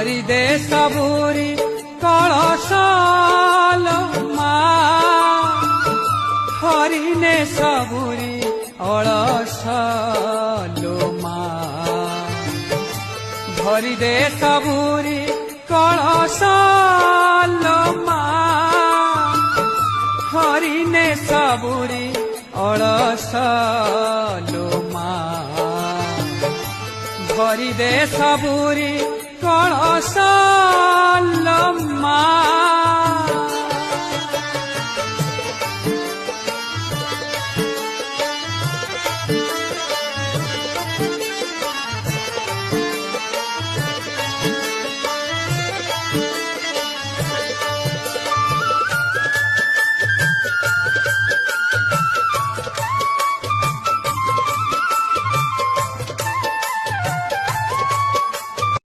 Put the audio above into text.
भरी दे सबुरी कलशाल मा हरिने सबुरी अलशालो मा भरी दे सबुरी कलशाल मा हरिने सबुरी अलशालो मा भरी दे सबुरी कलशाल मा।